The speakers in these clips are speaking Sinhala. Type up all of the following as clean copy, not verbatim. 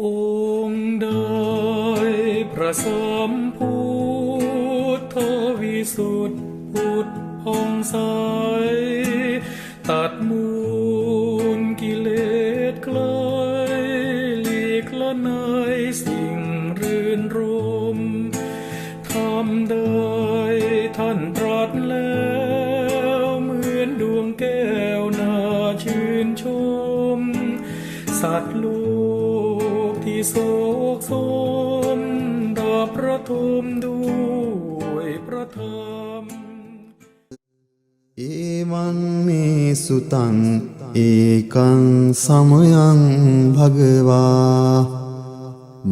องค์ใดพระสัมพุทธวิสุทธิพุทธผ่องใสตัดมูลกิเลสไกลหลีกละในสิ่งรื่นรมทำได้ท่านตรัสแล้วเหมือนดวงแก้วน่าชื่นชมสัตว์โลกที่โศกโศมดับประทุมด้วยพระธรรมเอวังเมสุตังเอกังสมยังภะคะวา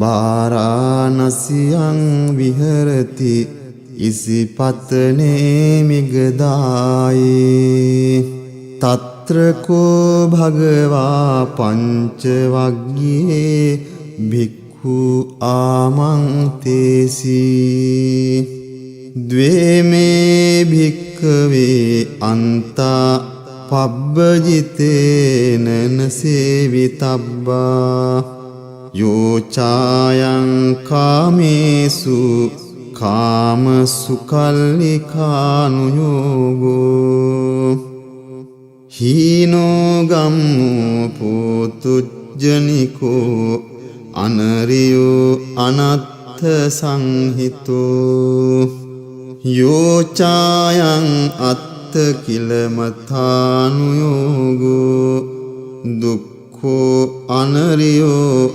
บาราณสียังวิหรติอิสิปัตเนมิกดายตัตรโกภะคะวาปัญจวัคคีภิกขุอามังเตสีเดเมภิกขเวอันตะปับบจิเตนะนเสวิตับบาโยชายังคาเมสุคามสุขัลลิกานุโยโกหีโนกัมโมปุตุจนิโกอนาริโยอนัตถสังหิโตโยชายังอัตถกิลมัฏฐานุโยโกดุขโขอนาริโย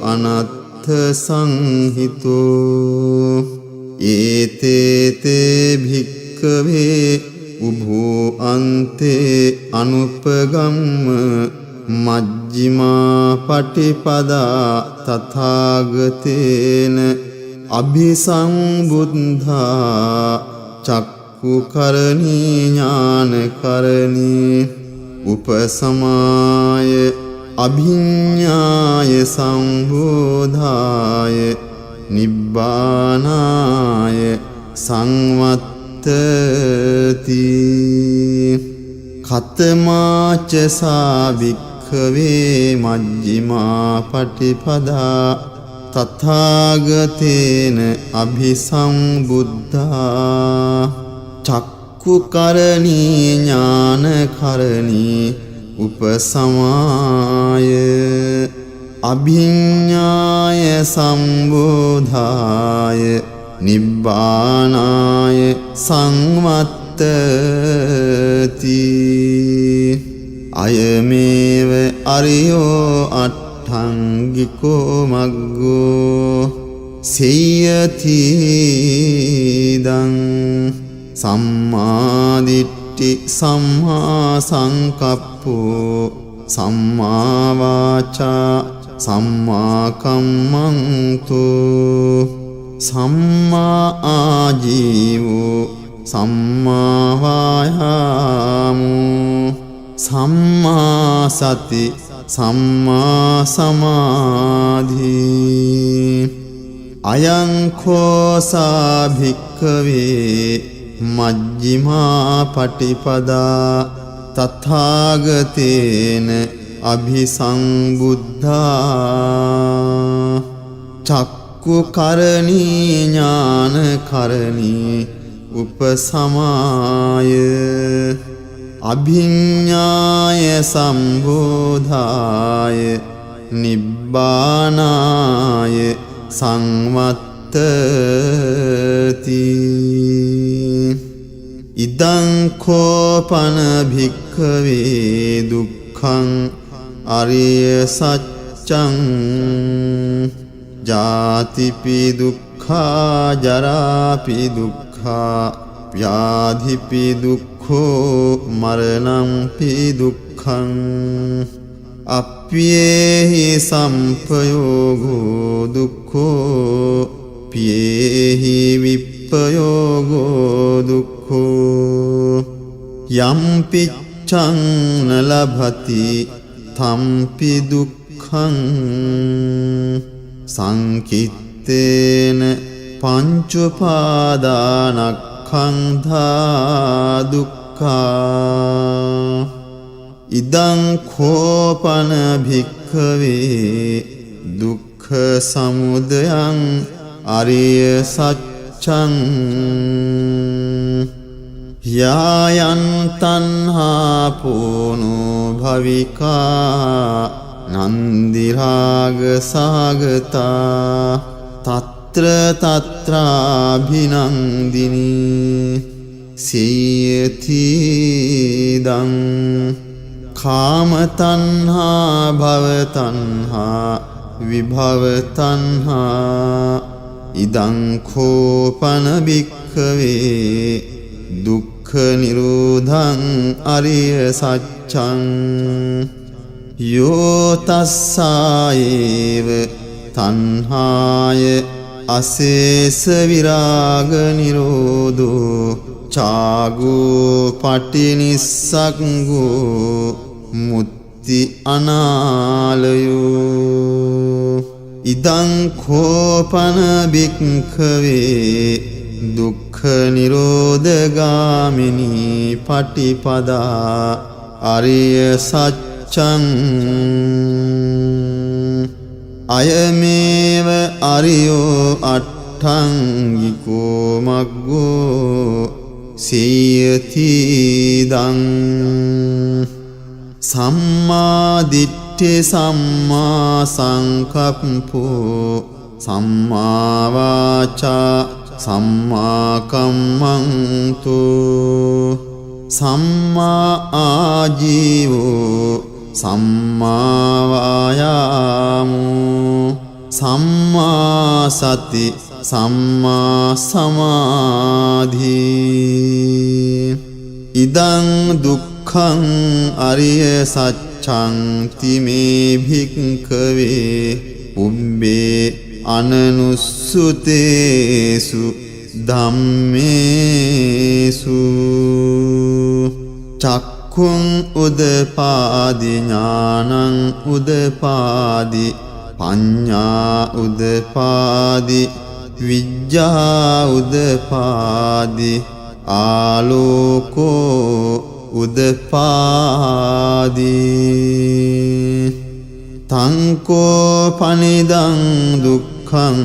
อนัตถสังหิโตเอเตเตภิกขเวอุโภอันเตอนุปกัมมมัจจิมาปฏิปดาตถาคเตนะอภิสัมบุทธาจักขุกรณีญาณกรณีอุปสมัยอภิญญายสัมโพธายนิบบ้านายสังวัตติขัตมาเจสาภิกขเวมัจจิมาปฏิปดาตถาคเตนะอภิสัมบุทธาจักขุกรณีญาณกรณีอุปสมัยอภิญญายสัมโพธายนิบบ้านายสังวัตติอายเมวะอริโยอัตถังกิโกมักโกเสยติดังสัมมาดิฏฐิสัมมาสังกัปโปสัมมาวาจาสัมมากัมมันโตสัมมาอาជីวสัมมาวายามสัมมาสติสัมมาสมาธิอายังโคสาภิกขเวมัจจิมาปฏิปดาตถาคเตนะอภิสัมบุทธาจักขุกรณีญาณกรณีอุปสมัยอภิญญายสัมโพธายนิบบ้านายสังวัตติอิดังโคปนภิกขเวดุขังอริยสัจจังจาติปิดุขาจาราปิดุขาव्याधि पि दुःखो मरणं पि दुःखं अप्येहि संपयोगो दुःखो प्येहि विपयोगो दुःखो यम्पि चं न लभति तम्पि दुःखं संकित्तेन पञ्चुपादानक् खंधा दुःखा इदं खोपन भिक्खवे दुःख සමුදයං අරිය සච්ඡං යායන් තණ්හා පෝනෝ භවිකා නන්දි රාග සාගතා తත්‍ර తත්‍රාභිනන්දිනී සීයති දං කාම තණ්හා භව තණ්හා විභව තණ්හා ඉදං කෝපන භික්ඛවේ දුක්ඛ නිරෝධං අරිය සච්ඡං යෝ තස්සායේව තණ්හාය අසේස විරාග නිරෝධෝ චාගෝ පටිනිස්සග්ගෝ මුත්ති අනාලයෝ ඉදං කෝපන භික්ඛවේ දුක්ඛ නිරෝධගාමිනී පටිපදා අරිය සච්ඡං අයමේව අරියෝ අට්ඨංගිකෝ මග්ගෝ සීයති දං සම්මා දිට්ඨි සම්මා සංකප්පෝ සම්මා වාචා සම්මා කම්මන්තෝ සම්මා ආජීවෝ සම්මා වායාමෝ සම්මා සති සම්මා සමාධි ඉදං දුක්ඛං අරිය සච්ඡං තිමේ භික්ඛවේ උබ්බේ අනනුස්සුතේසු ධම්මේසු චක්ඛුං උදපාදි ඥානං උදපාදි පඤ්ඤා උදපාදි විජ්ජා උදපාදි ආලෝකෝ උදපාදි තංකෝ පනිදං දුක්ඛං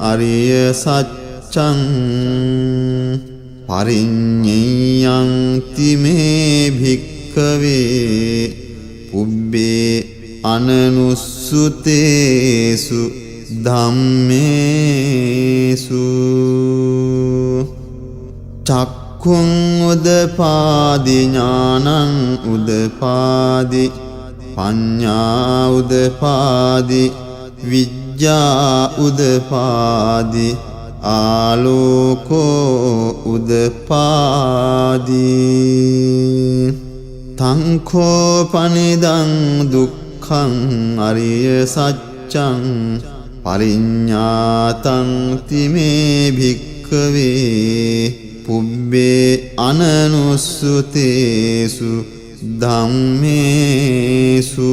අරිය සච්ඡං පරිඤ්ඤයං තිමේ භික්ඛවේ පුබ්බේ අනනුස්සුතේසු ධම්මේසු චක්ඛුං උදපාදි ඥානං උදපාදි පඤ්ඤා උදපාදි විජ්ජා උදපාදි ආලෝකෝ උදපාදි තංකෝ පනිදං දුක්ඛං අරිය සච්ඡං පරිඤ්ඤාතං තිමේ භික්ඛවේ පුබ්බේ අනනුස්සුතේසු ධම්මේසු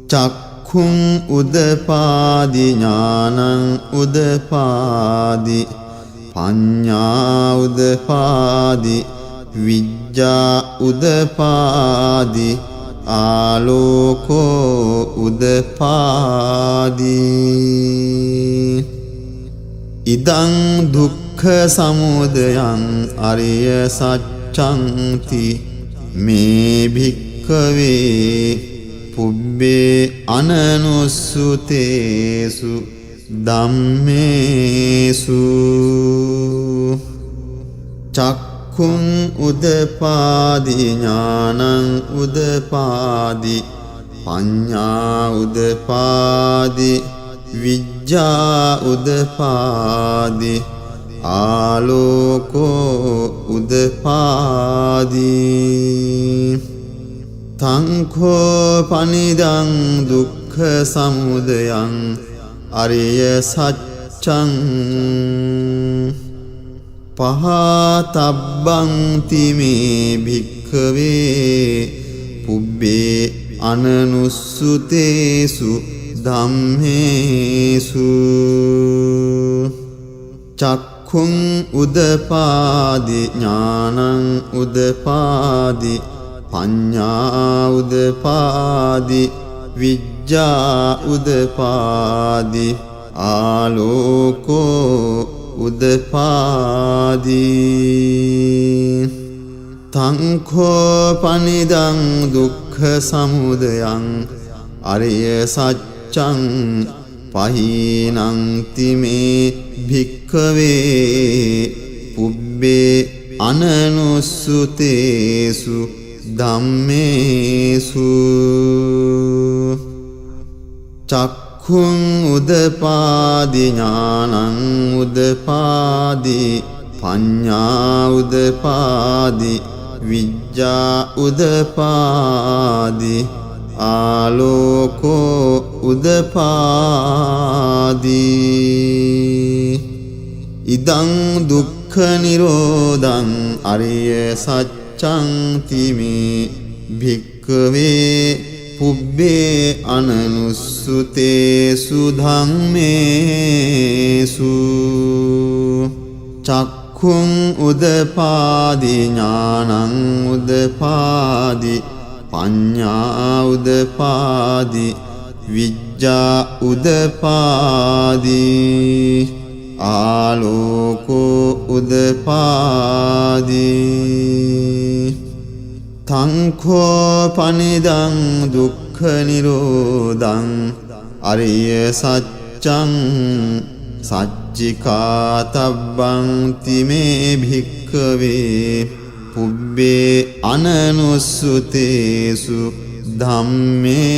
චක්ඛුං උදපාදි ඥානං උදපාදි පඤ්ඤා උදපාදි විජ්ජා උදපාදි ආලෝකෝ උදපාදි ඉදං දුක්ඛ සමුදයං අරිය සච්ඡන්ති මේ භික්ඛවේ පුබ්බේ අනනුස්සුතේසු ධම්මේසු චක්ඛුං උදපාදි ඥානං උදපාදි පඤ්ඤා උදපාදි විජ්ජා උදපාදි ආලෝකෝ උදපාදි තංඛෝ පනිදං දුක්ඛ සමුදයං අරිය සච්ඡං පහතබ්බං තිමේ භික්ඛවේ පුබ්බේ අනනුස්සුතේසු ධම්මේසු චක්ඛුං උදපාදි ඥානං උදපාදි පඤ්ඤා උදපාදි විජ්ජා විජ්ජා උදපාදි ආලෝකෝ උදපාදි තංඛෝ පනිදං දුක්ඛ සමුදයං අරිය සත්‍යං පහීනං තිමේ භික්ඛවේ පුබ්බේ අනනුස්සුතේසු ධම්මේසු චක්ඛුං උදපාදි ඥානං උදපාදි පඤ්ඤා උදපාදි විජ්ජා උදපාදි ආලෝකෝ උදපාදි ඉදං දුක්ඛ නිරෝධං අරිය සත්‍යං තිමේ භික්ඛවේ පුබ්බේ අනනුස්සුතේසු ධම්මේසු චක්ඛුං උදපාදි ඥානං උදපාදි පඤ්ඤා උදපාදි විජ්ජා උදපාදි ආලෝකෝ උදපාදි තංඛෝ පනිදං දුක්ඛ නිරෝධං අරිය සත්‍යං සච්චිකාතබ්බං තිමේ භික්ඛවේ පුබ්බේ අනනුස්සුතේසු ධම්මේසු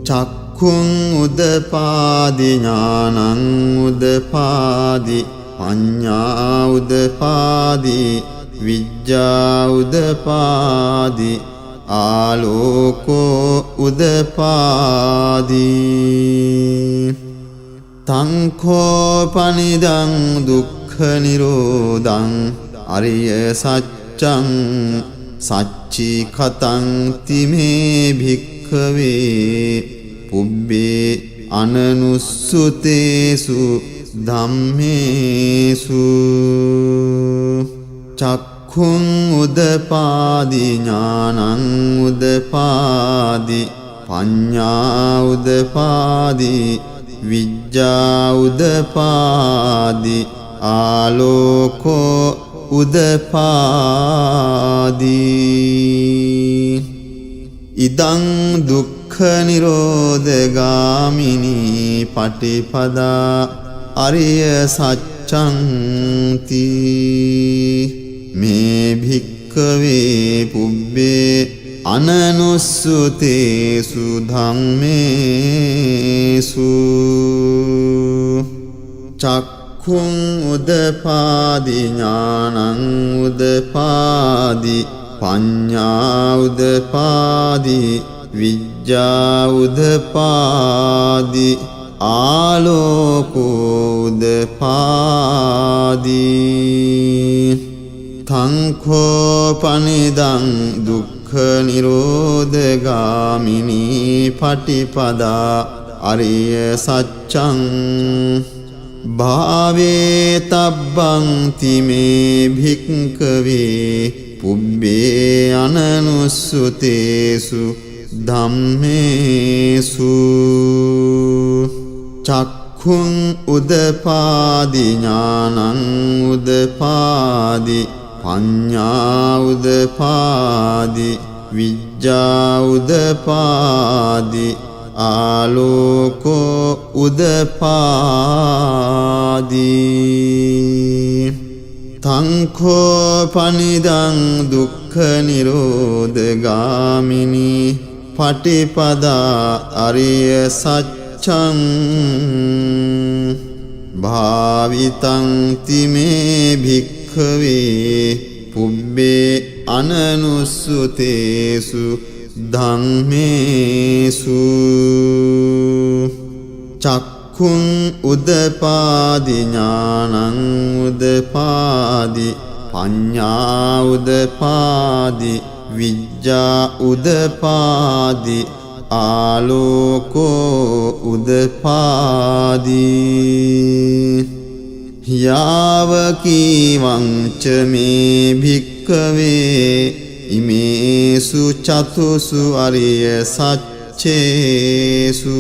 චක්ඛුං උදපාදි ඥානං උදපාදි පඤ්ඤා උදපාදි විජ්ජා උදපාදි ආලෝකෝ උදපාදි තංඛෝ පනිදං දුක්ඛ නිරෝධං අරිය සත්‍යං සච්චිකතං තිමේ භික්ඛවේ පුබ්බේ අනනුස්සුතේසු ධම්මේසු චක්ඛුං උදපාදි ඥානං උදපාදි පඤ්ඤා උදපාදි විජ්ජා උදපාදි ආලෝකෝ උදපාදි ඉදං දුක්ඛ නිරෝධගාමිනී පටිපදා අරිය සත්‍යං තී මේ භික්ඛවේ පුබ්බේ අනනුස්සුතේසු ධම්මේසු චක්ඛුං උදපාදි ඥානං උදපාදි පඤ්ඤා උදපාදි විජ්ජා උදපාදි ආලෝකෝ උදපාදි තංඛෝ පනිදං දුක්ඛ නිරෝධගාමිනී පටිපදා අරිය සත්‍යං භාවේ තබ්බං තිමේ භික්ඛවේ පුබ්බේ අනනුස්සුතේසු ධම්මේසු චක්ඛුං උදපාදි ඥානං උදපාදි පඤ්ඤා උදපාදි විජ්ජා උදපාදි ආලෝකෝ උදපාදි තංඛෝ පනිදං දුක්ඛ නිරෝධගාමිනී පටිපදා අරිය සත්‍යං භාවිතං තිමේ භික්ඛවේ පුබ්බේ අනනුස්සුතේසු ධම්මේසු චක්ඛුං උදපාදි ඥානං උදපාදි පඤ්ඤා උදපාදි විජ්ජා උදපාදි ආලෝකෝ උදපාදි යාව කීවං ච මේ භික්ඛවේ ඉමේසු චතුසු අරිය සච්චේසු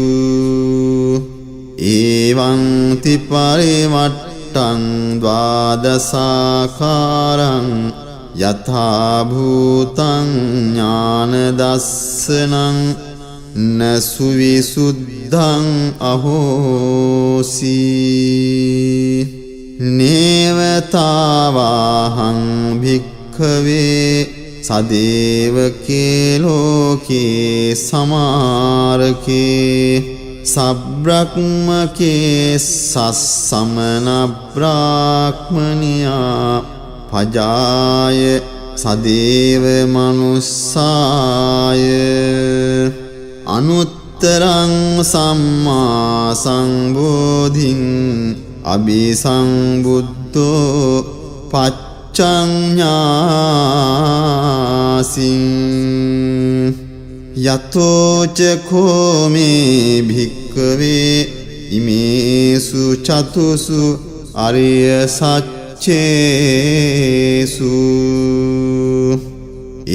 එවං ති පරිවට්ටං ද්වාදසාකාරං යථා භූතං ඥාන දස්සනං නසු විසුද්ධං අහෝසි නේවතාවාහං භික්ඛවේ සදේවකේ ලෝකේ සමාරකේ සබ්‍රක්මකේ සස්සමන බ්‍රාහ්මනියා පජාය සදේව මනුස්සාය අනුත්තරං සම්මා සංබෝධින් අபிසංබුද්ධෝ පච්චඤ්ඤාසින් යතෝච කෝමේ භික්ඛවේ ඉමේසු චතුසු අරිය සච්චේසු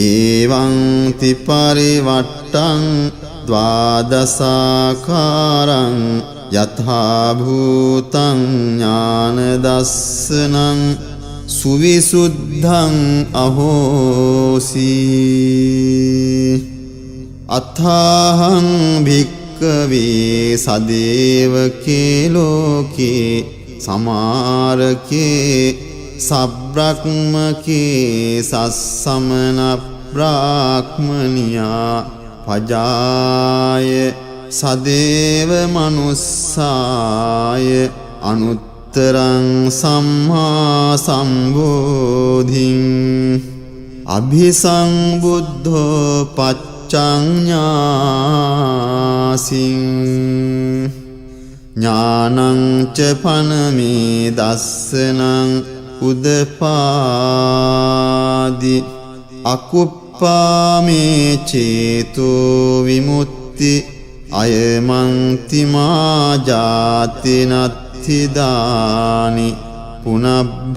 එවං ති පරිවට්ටං ද්වාදසාකාරං යථා භූතං ඥාන දස්සනං සුවිසුද්ධං අහෝසි අත්ථාහං භික්ඛවේ සදේවකේ ලෝකේ සමාරකේ සබ්‍රක්මකේ සස්සමන බ්‍රාහ්මනියා පජාය සදේව මනුස්සාය අනුත්තරං සම්මා සම්බෝධින් අභිසංබුද්ධෝ පච්චඤ්ඤාසින් ඥානං ච පනමේ දස්සනං උදපාදි අකුප්පාමේ චේතෝ විමුක්ති අයමන්ති මා ජාති නත්ථිදානි පුනබ්භවෝති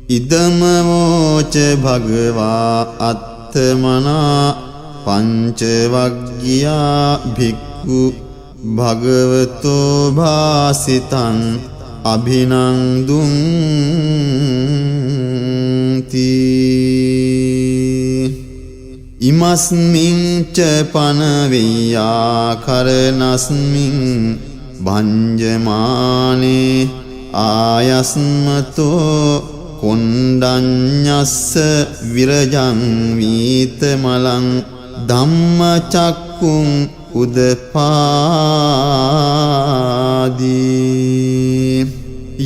ඉදම වෝච භගවා අත්තමනා පංච වග්ගියා භික්ඛු භගවතෝ භාසිතං අභිනන්දුන්ති ඉමස්මින් ච පනවෙය්‍යා කරනස්මින් භංජමානේ ආයස්මතෝ කොණ්ඩඤ්ඤස්ස විරජං වීතමලං ධම්මචක්කුං උදපාදී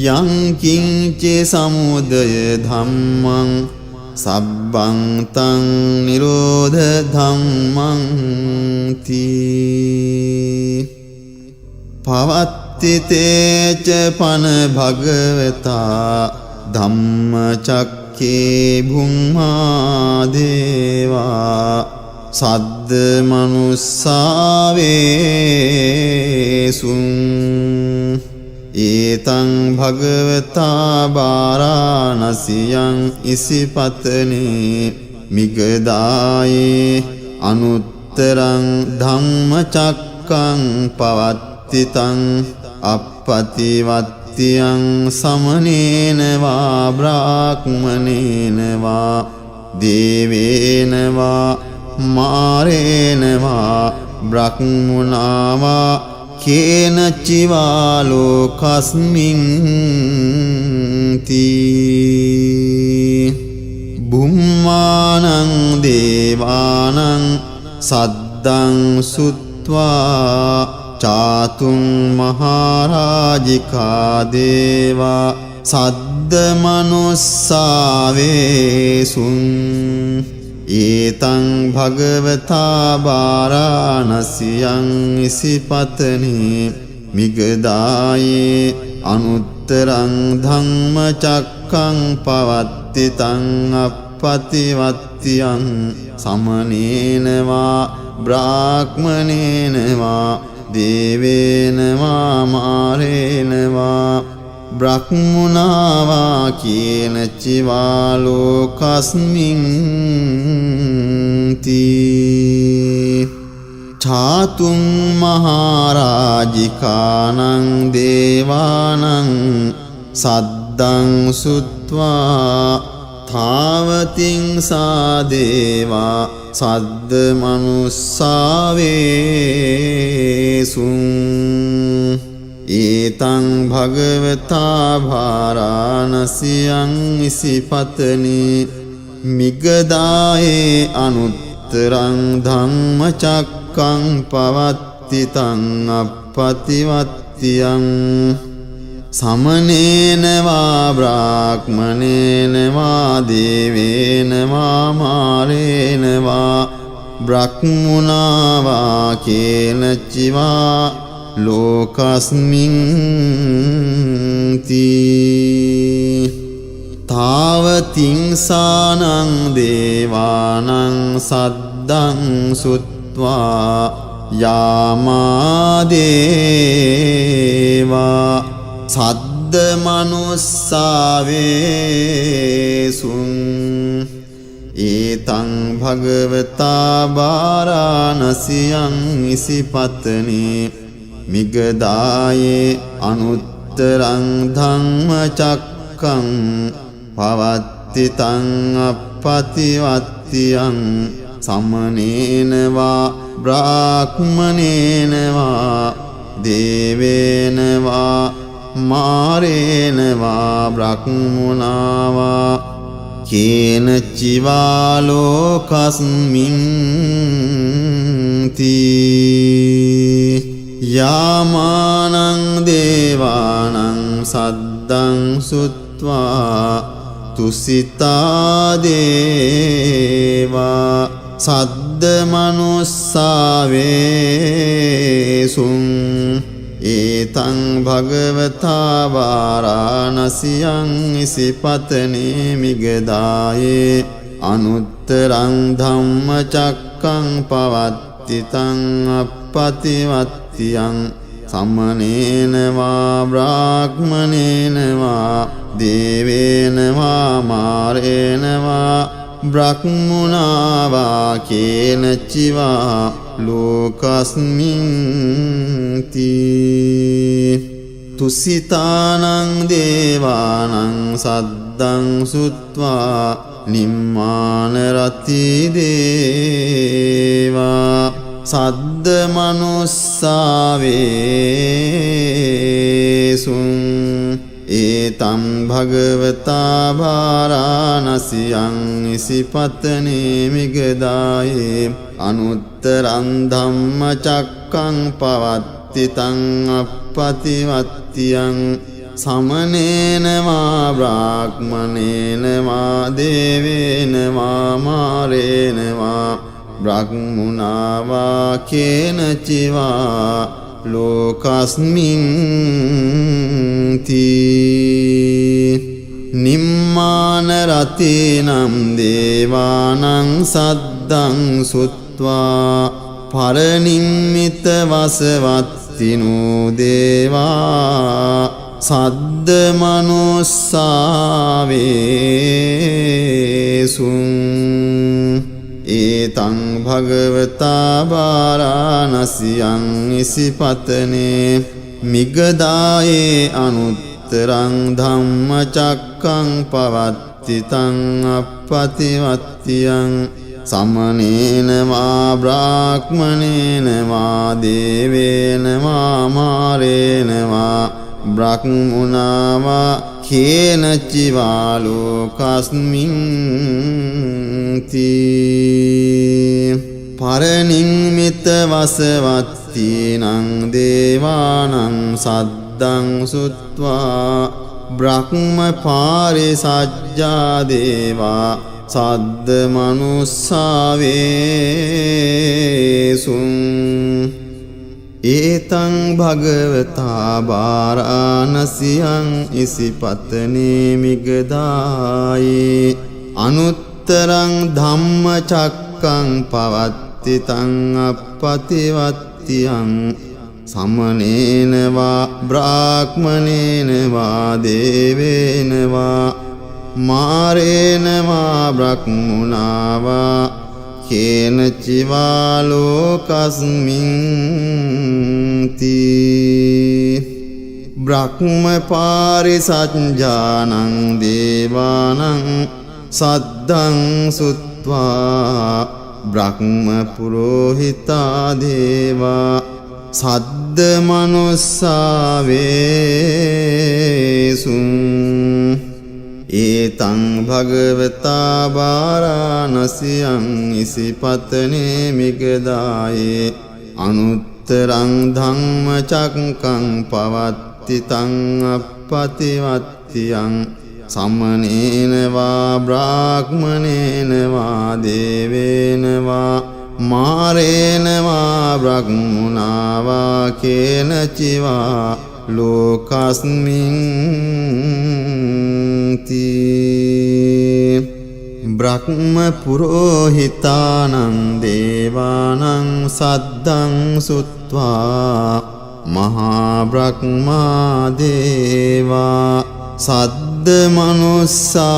යං කිංච සමුදය ධම්මං සබ්බං තං නිරෝධ ධම්මං තී පවත්ති තේච පන භගවතා ධම්මචක්කේ භුම්මා දේවා සද්ද මනුස්සාවේසුං ඒතං භගවතා බාරාණසියං ඉසිපතනේ මිගදායේ අනුත්තරං ධම්මචක්කං පවත්තිතං අප්පතිවත්තියං සමනේන වා බ්‍රාහ්මනේන වා දේවේන වා මාරේන වා බ්‍රහ්මුණා වා කේන චිවා ලෝකස්මින් තී බුම්මානං දේවානං සද්දං සුත්වා චාතුං මහරජිකා දේවා සද්ද මනුස්සාවේසුං ඒතං භගවතා බාරාණසියං ඉසිපතනේ මිගදායේ අනුත්තරං ධම්මචක්කං පවත්තිතං අප්පතිවත්තියං සමනේන වා බ්‍රාහ්මනේන වා දේවේන වා මාරේන වා බ්‍රහ්මුණාවා කේන චිවා ලෝකස්මින් තී චාතුම් මහරජිකානං දේවානං සද්දං සුත්වා තාවතින් සා දේවා සද්ද මනුස්සාවේසුං ඒතං භගවතා භාරාණසියං ඉසිපතනි මිගදායේ අනුත්තරං ධම්මචක්කං පවත්තිතං අප්පතිවත්තියං සමනේන වා බ්‍රාහ්මනේන වා දේවේන වා මාරේන වා බ්‍රහ්මුණා වා කේන චිවා ලෝකස්මින් තී තාවතින් සානං දේවානං සද්දං සුත්වා යාමා දේවා සද්ද මනුස්සාවේසුං ඒතං භගවතා භාරාණසියං ඉසිපතනි මිගදායේ අනුත්තරං ධම්මචක්කං පවත්තිතං අප්පතිවත්තියං සමනේන වා බ්‍රාහ්මනේන වා දේවේන වා මාරේන වා බ්‍රහ්මුණා වා කේන චිවා ලෝකස්මින් තී යාමානං දේවානං සද්දං සුත්වා තුසිතා දේවා සද්ද මනුස්සාවේසුං ඒතං භගවතා වාරාණසියං ඉසිපතනේ මිගදායේ අනුත්තරං ධම්මචක්කං පවත්තිතං අප්පතිවත්තියං සමනේන වා බ්‍රාහ්මනේන වා දේවේන වා මාරේන වා බ්‍රහ්මුණා වා කේන චිවා ලෝකස්මින් තී තුසිතානං දේවානං සද්දං සුත්වා නිම්මාන රති දේවා සද්ද මනුස්සාවේසුං ඒතං භගවතා භාරාණසියං ඉසිපතනේ මිගදායේ අනුත්තරං ධම්මචක්කං පවත්තිතං අප්පතිවත්තියං සමනේන වා බ්‍රාහ්මනේන වා දේවේන වා මාරේන වා බ්‍රහ්මුණා වා කේන චිවා ලෝකස්මින් තී නිම්මාන රතේනම් දේවානං සද්දං සුත්වා පරනිම්මිත වසවත්තිනෝ දේවා සද්ද මනුස්සාවේසුං ඒතං භගවතා භාරාණසියං ඉසිපතනේ මිගදායේ අනුත්තරං ධම්මචක්කං පවත්තිතං අප්පතිවත්තියං සමනේන වා බ්‍රාහ්මනේන වා දේවේන වා මාරේන වා බ්‍රහ්මුණා වා කේන චිවා ලෝකස්මින් තී පරනිම්මිත වසවත්තිනං දේවානං සද්දං සුත්වා බ්‍රහ්ම පාරිසජ්ජා දේවා සද්ද මනුස්සාවේසුං ඒතං භගවතා භාරාණසියං ඉසිපතනේ මිගදායේ අනුත්තරං ධම්මචක්කං පවත්තිතං අප්පතිවත්තියං සමනේන වා බ්‍රාහ්මනේන වා දේවේන වා මාරේන වා බ්‍රහ්මුණා වා කේන චිවා ලෝකස්මින් තී බ්‍රහ්ම පාරිසඤ්ජානං දේවානං සද්දං සුත්වා බ්‍රහ්ම පුරෝහිතා දේවා සද්ද මනුස්සාවේසුං ඒතං භගවතා වාරාණසියං ඉසිපතනේ මිගදායේ අනුත්තරං ධම්මචක්කං පවත්ති තං අප්පතිවත්තියං සමනේන වා බ්‍රාහ්මනේන වා දේවේන වා මාරේන වා බ්‍රහ්මුණා වා කේන චිවා ලෝකස්මින් තී බ්‍රහ්ම පුරෝහිතානං දේවානං සද්දං සුත්වා මහා බ්‍රහ්මා දේවා සද්ද මනුස්සාවේසුං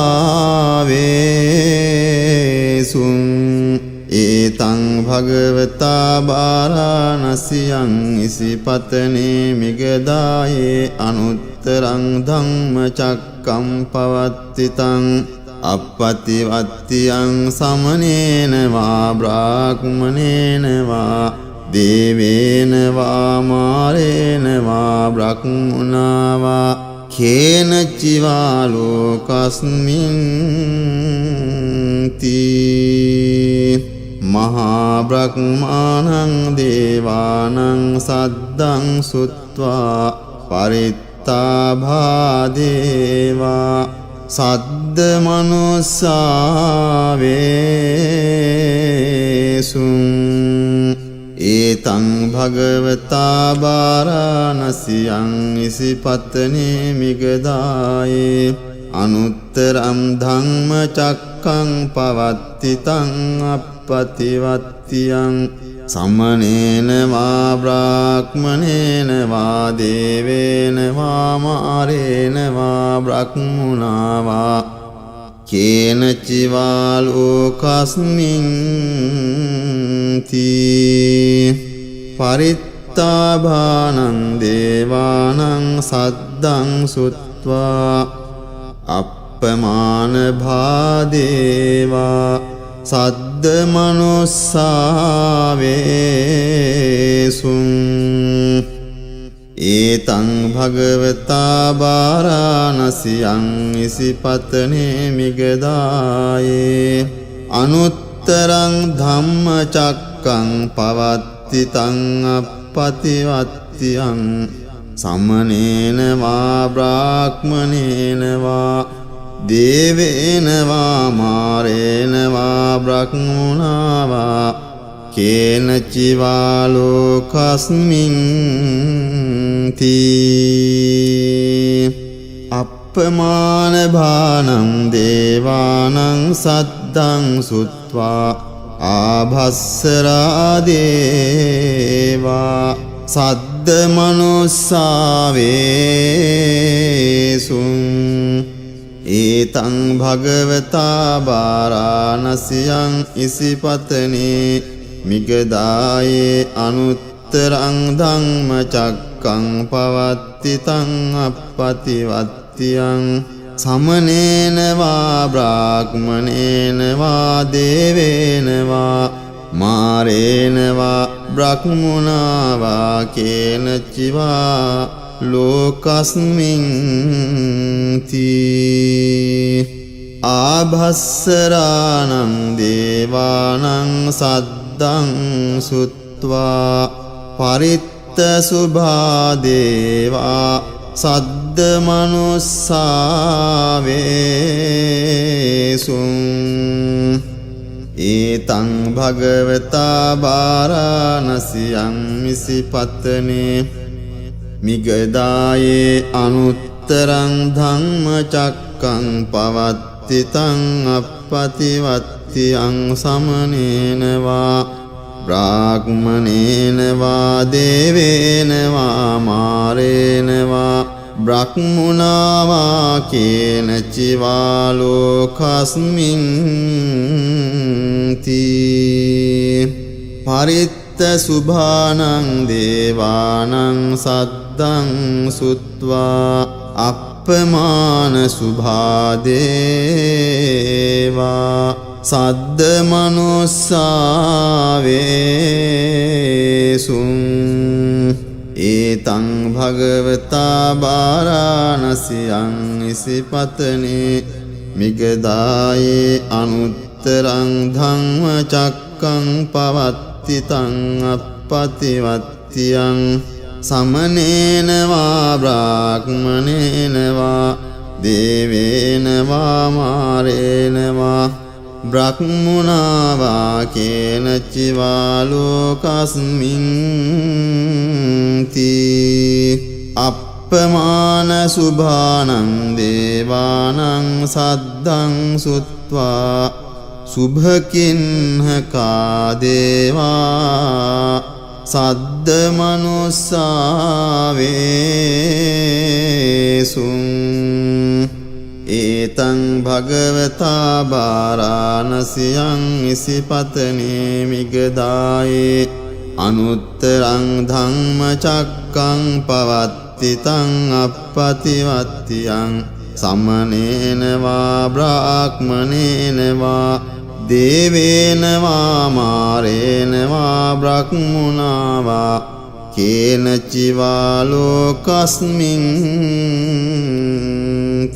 ඒතං භගවතා වාරාණසියං ඉසිපතනේ මිගදායේ අනුත්තරං ධම්මචක්කං පවත්ති තං අප්පතිවත්තියං සමනේන වා බ්‍රාහ්මනේන වා දේවේන වා මාරේන වා බ්‍රහ්මුණා වා කේන චිවා ලෝකස්මින් තී මහා බ්‍රහ්මාණං දේවානං සද්දං සුත්වා පරිත්තාභා දේවා සද්ද මනුස්සාවේසුං ඒතං භගවතා වාරාණසියං ඉසිපතනේ මිගදායේ අනුත්තරං ධම්මචක්කං පවත්ති තං අප්පතිවත්තියං සමනේන වා බ්‍රාහ්මනේන වා දේවේන වා මාරේන වා බ්‍රහ්මුණා වා කේන චිවා ලෝකස්මින් තී පරිත්තාභානං දේවානං සද්දං සුත්වා අප්පමාන භාදේවා සද්ද මනුස්සාවේසුං ඒතං භගවතා වාරාණසියං ඉසිපතනේ මිගදායේ අනුත්තරං ධම්මචක්කං පවත්ති තං අප්පතිවත්තියං සමනේන වා බ්‍රාහ්මනේන වා දේවේන වා මාරේන වා බ්‍රහ්මුණා වා කේන චිවා ලෝකස්මින් තී අප්පමාන භානං දේවානං සද්දං සුත්වා ආභස්සරා දේවා සද්ද මනුස්සාවේසුං ඒතං භගවතා වාරාණසියං ඉසිපතනේ මිගදායේ අනුත්තරං ධම්මචක්කං පවත්ති තං අප්පතිවත්තියං සමනේන වා බ්‍රාහ්මනේන වා දේවේන වා මාරේන වා බ්‍රහ්මුණා වා කේන චිවා ලෝකස්මින් තී ආභස්සරාණං දේවානං සද්දං සුත්වා පරිත්ත සුභා දේවා සද්ද මනුස්සාවේසුං ඒතං භගවතා වාරාණසියං ඉසිපතනේ මිගදායේ අනුත්තරං ධම්මචක්කං පවත්ති තං අප්පතිවත්තියං සමනේන වා බ්‍රාහ්මනේන වා දේවේන වා මාරේන වා බ්‍රහ්මුණා වා කේන චිවා ලෝකස්මින් තී පරිත්ත සුභානං දේවානං සද්දං සුත්වා අප්පමාන සුභා දේවා සද්ද මනුස්සාවේසුං ඒතං භගවතා බාරාණසියං ඉසිපතනේ මිගදායේ අනුත්තරං ධම්ම චක්කං පවත්ති තං අප්පතිවත්තියං සමනේන වා බ්‍රාහ්මනේන වා දේවේන වා මාරේන වා බ්‍රහ්මුණා වා කේන චිවා ලෝකස්මින් තී අප්පමාන සුභානං දේවානං සද්දං සුත්වා සුභකින්හකා දේවා සද්ද මනුස්සාවේසුං ඒතං භගවතා බාරාණසියං ඉසිපතනේ මිගදායේ අනුත්තරං ධම්ම චක්කං පවත්ති තං අප්පතිවත්තියං සමනේන වා බ්‍රාහ්මනේන වා දේවේන වා මාරේන වා බ්‍රහ්මුණා වා කේන චිවා ලෝකස්මින්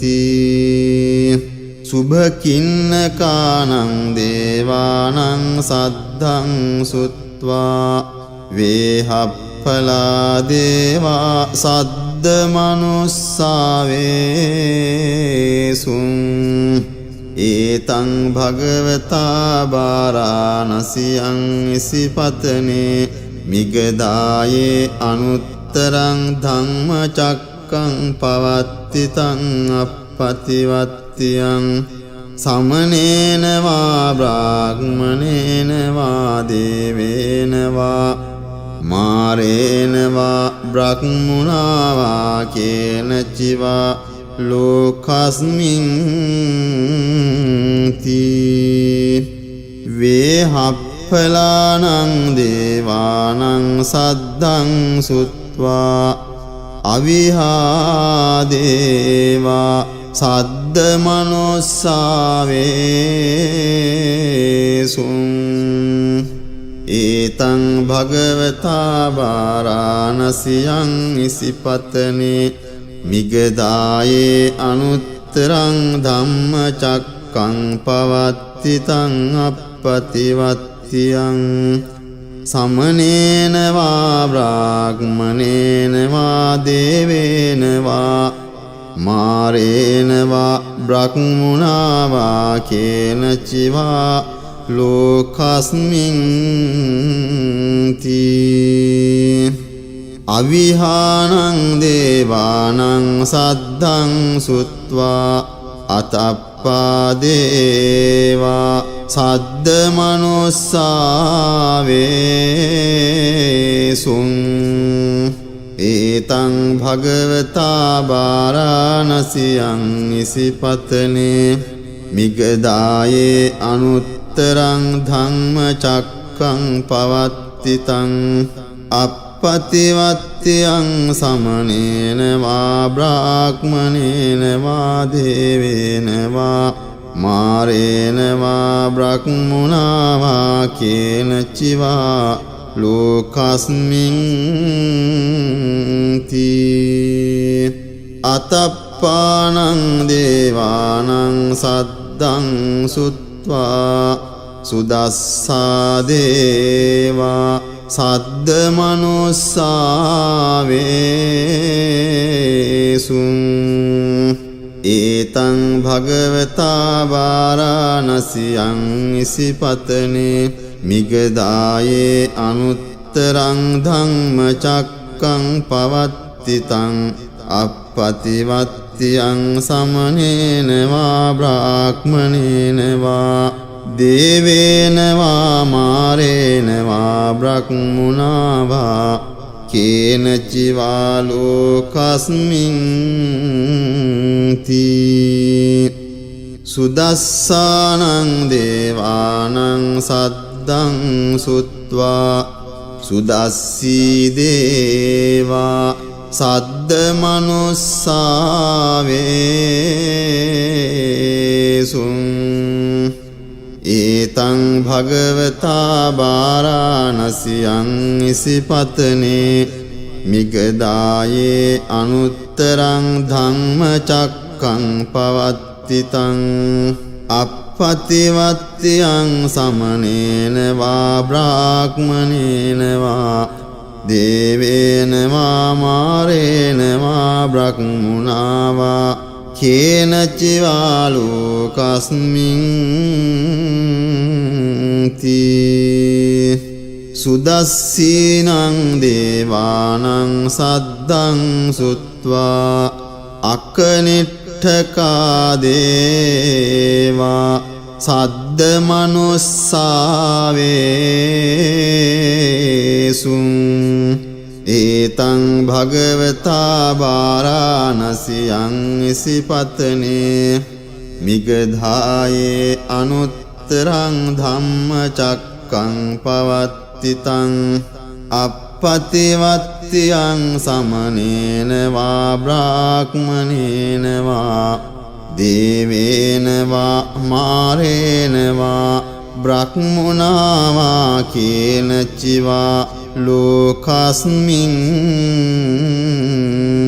තී සුභකින්නකානං දේවානං සද්දං සුත්වා වේහප්පලා දේවා සද්ද මනුස්සාවේසුං ඒතං භගවතා බාරාණසියං ඉසිපතනේ මිගදායේ අනුත්තරං ධම්ම චක්කං පවත්ති තං අප්පතිවත්තියං සමනේන වා බ්‍රාහ්මනේන වා දේවේන වා මාරේන වා බ්‍රහ්මුණා වා කේන චිවා ලෝකස්මින් තී වේහප්පලානං දේවානං සද්දං සුත්වා අවිහා දේවා සද්ද මනුස්සාවේසුං ඒතං භගවතා බාරාණසියං ඉසිපතනේ මිගදායේ අනුත්තරං ධම්ම චක්කං පවත්ති තං අප්පතිවත්තියං සමනේන වා බ්‍රාහ්මනේන වා දේවේන වා මාරේන වා බ්‍රහ්මුණා වා කේන චිවා ලෝකස්මින් තී අවිහානං දේවානං සද්දං සුත්වා අතප්පා දේවා සද්ද මනුස්සාවේසුං ඒතං භගවතා බාරාණසියං ඉසිපතනේ මිගදායේ අනුත්තරං ධම්ම චක්කං පවත්ති තං අප්පතිවත්තියං සමනේන වා බ්‍රාහ්මනේන වා දේවේන වා මාරේන වා බ්‍රහ්මුණා වා කේන චිවා ලෝකස්මින් තී අතප්පානං දේවානං සද්දං සුත්වා සුදස්සා දේවා සද්ද මනුස්සාවේසුං ඒතං භගවතා බාරාණසියං ඉසිපතනේ මිගදායේ අනුත්තරං ධම්ම චක්කං පවත්ති තං අප්පතිවත්තියං සමනේන වා බ්‍රාහ්මනේන වා දේවේන වා මාරේන වා බ්‍රහ්මුණා වා කේනචිවා ලෝකස්මින් තී සුදස්සානං දේවානං සද්දං සුත්වා සුදස්සී දේවා සද්ද මනුස්සාවේසුං ඒතං භගවතා බාරාණසියං ඉසිපතනේ මිගදායේ අනුත්තරං ධම්මචක්කං පවත්තිතං අප්පතිවත්තියං සමනේන වා බ්‍රාහ්මනේන වා දේවේන වා මාරේන වා බ්‍රහ්මුණා වා කේනචිවා ලෝකස්මින් තී සුදස්සීනං දේවානං සද්දං සුත්වා අකනිට්ඨකා දේවා සද්ද මනුස්සාවේසුං ඒතං භගවතා බාරාණසියං ඉසිපතනේ මිගධායේ අනුත්තරං ධම්මචක්කං පවත්තිතං අප්පතිවත්තියං සමනේන වා බ්‍රාහ්මනේන වා දේවේන වා මාරේන වා බ්‍රහ්මුණා වා කේනචිවා ලෝකස්මින්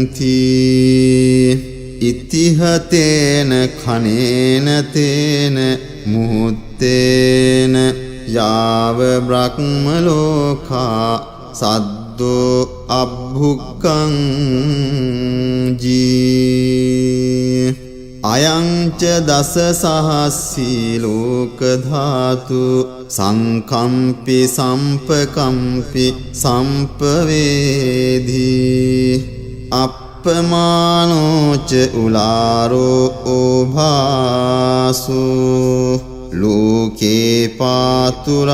තී ඉතිහතේන කනේන තේන මුහුත්තේන යාව බ්‍රහ්ම ලෝකා සද්දෝ අබ්භුක්ඛං ජී අයංච දස සහස්සී ලෝක ධාතු සංකම්පි සම්පකම්පි සම්පවේදී අප්පමානෝච උලාරෝ ඕභාසෝ ලෝකේ පාතුරහෝසි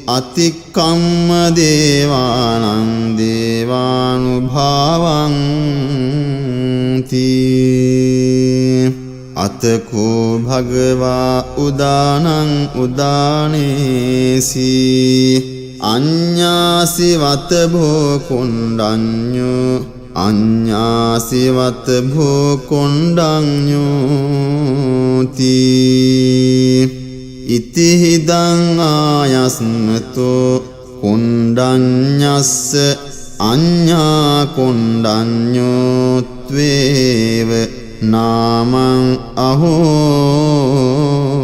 අතික්කම්ම දේවානං දේවානුභාවං තී අතකෝ භගවා උදානං උදානේසි අඤ්ඤාසි වත භෝ කොණ්ඩඤ්ඤෝ අඤ්ඤාසි වත භෝ කොණ්ඩඤ්ඤෝ තී ඉතිහිදං ආයස්මතෝ කොණ්ඩඤ්ඤස්ස අඤ්ඤා කොණ්ඩඤ්ඤෝ ත්වේව නාමං අහෝ